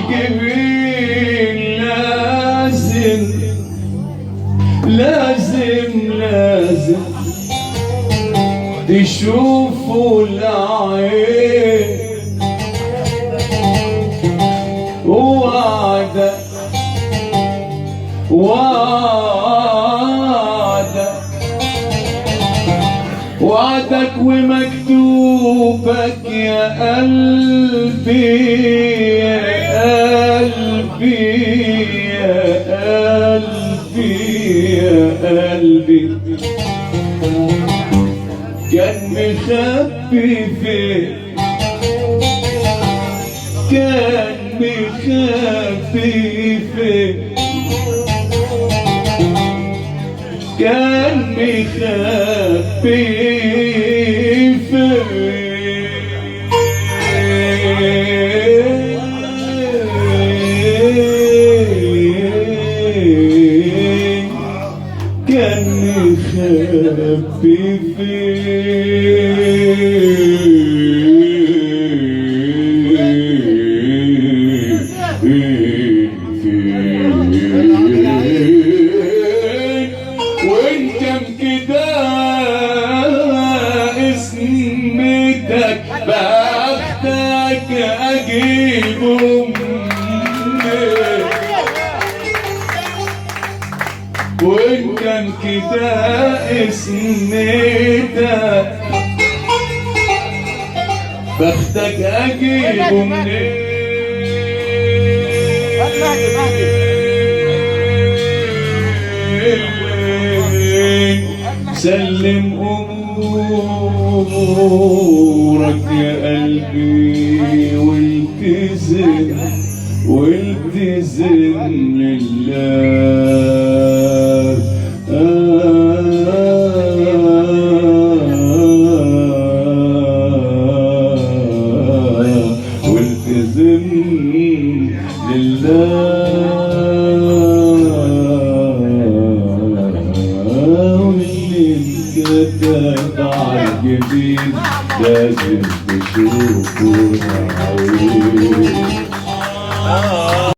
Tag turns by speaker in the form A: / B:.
A: عالجبين لازم تشوفوا العين وعدك ومكتوبك يا قلبي يا قلبي يا قلبي يا قلبي كان مخبي فين كان مخبي فين كان مخبي فين كان مخبي وإن كان كده اسمتك بختك أجيبه منين وإن كان كده اسمتك بختك أجيبه منين سلم أمورك يا قلبي والتزم لله والتزم لله كتب عالجبين لازم تشوفوا العين